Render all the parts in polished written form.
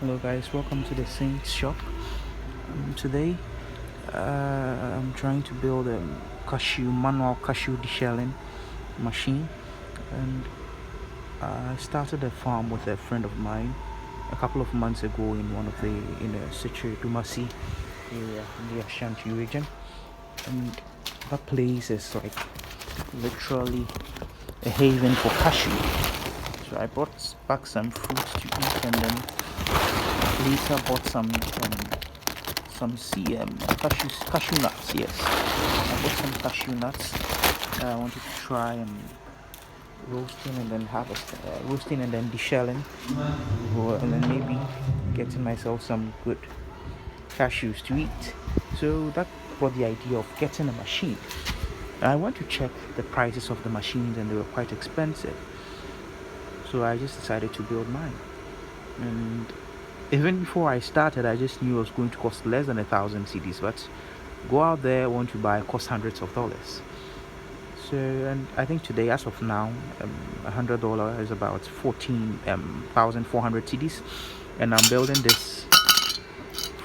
Hello guys, welcome to the Saints shop. Today I'm trying to build a manual cashew deshelling machine, and I started a farm with a friend of mine a couple of months ago in the Sitre Dumasi area in the Ashanti region, and that place is like literally a haven for cashew. So I brought back some fruits to eat, and then later bought some cashew nuts. Yes, I bought some cashew nuts that I wanted to try roasting and then roasting and then deshelling, and then maybe getting myself some good cashews to eat. So that brought the idea of getting a machine. I went to check the prices of the machines, and they were quite expensive. So I just decided to build mine. And even before I started, I just knew it was going to cost less than 1,000 cedis. But go out there, want to buy, cost hundreds of dollars. So, and I think today, as of now, $100 is about 14,400 cedis, and I'm building this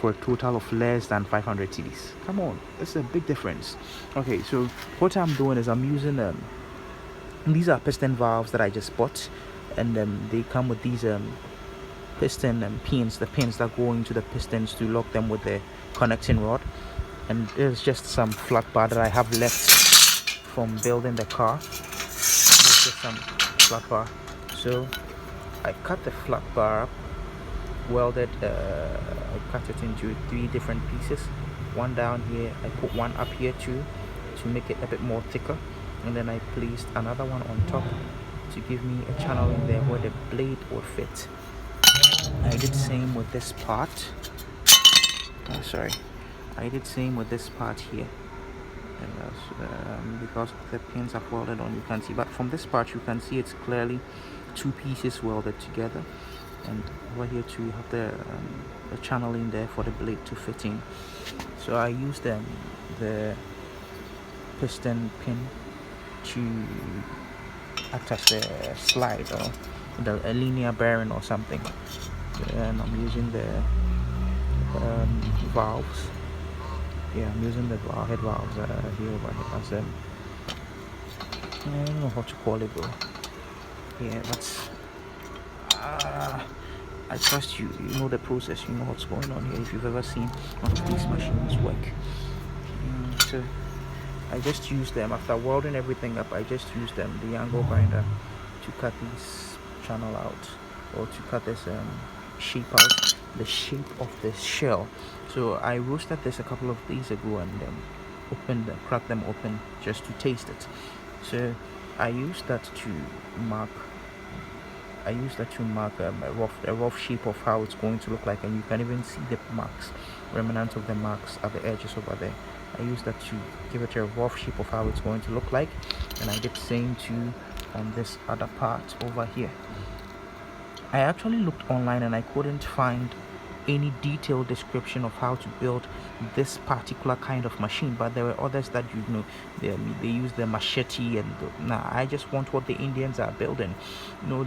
for a total of less than 500 cedis. Come on, it's a big difference. Okay, so what I'm doing is I'm using these are piston valves that I just bought, and they come with these piston and pins, the pins that go into the pistons to lock them with the connecting rod. And there's just some flat bar that I have left from building the car. There's just some flat bar, so I cut the flat bar up, welded I cut it into 3 different pieces, one down here, I put one up here too to make it a bit more thicker, and then I placed another one on top to give me a channel in there where the blade would fit. I did same with this part. I did same with this part here, and that's because the pins are welded on, you can see, but from this part you can see it's clearly 2 pieces welded together, and over here too you have the channel in there for the blade to fit in. So I used the piston pin to act as the slide or a linear bearing or something, and I'm using the valves. Yeah, I'm using the head valves here over here as I don't know how to call it, bro. Yeah, that's I trust you. You know the process. You know what's going on here. If you've ever seen one of these machines work, so I just use them after welding everything up. I just use them, the angle grinder, to cut this channel out, or to cut this shape out, the shape of the shell. So I roasted this a couple of days ago, and cracked them open just to taste it. So I used that to mark a rough shape of how it's going to look like, and you can even see the marks, remnants of the marks at the edges over there. I used that to give it a rough shape of how it's going to look like, and I did the same too on this other part over here. I actually looked online and I couldn't find any detailed description of how to build this particular kind of machine, but there were others that they use the machete, and I just want what the Indians are building.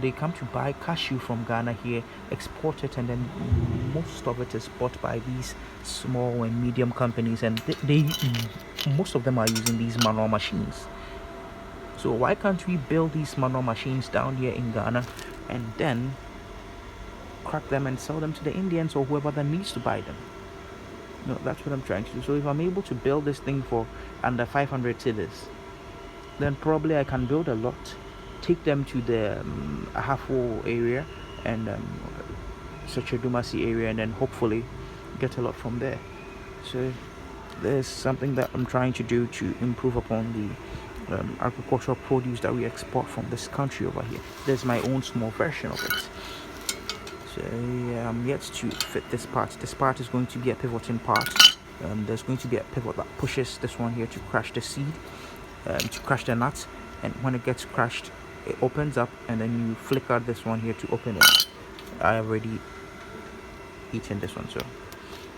They come to buy cashew from Ghana here, export it, and then most of it is bought by these small and medium companies, and most of them are using these manual machines. So why can't we build these manual machines down here in Ghana and then crack them and sell them to the Indians or whoever that needs to buy them? That's what I'm trying to do. So if I'm able to build this thing for under 500 cedis, then probably I can build a lot, take them to the Ahafo area and such a Dumasi area, and then hopefully get a lot from there. So there's something that I'm trying to do to improve upon the agricultural produce that we export from this country over here. There's my own small version of it. So I'm yet to fit this part. This part is going to be a pivoting part. There's going to be a pivot that pushes this one here to crush the seed, to crush the nuts, and when it gets crushed, it opens up, and then you flicker this one here to open it. I already eaten this one, so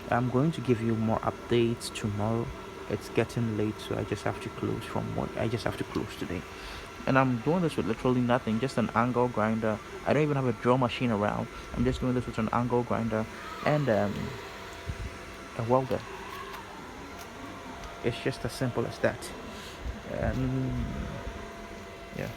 I'm going to give you more updates tomorrow. It's getting late, so I just have to close today. And I'm doing this with literally nothing, just an angle grinder. I don't even have a drill machine around. I'm just doing this with an angle grinder and a welder. It's just as simple as that. Um, yeah.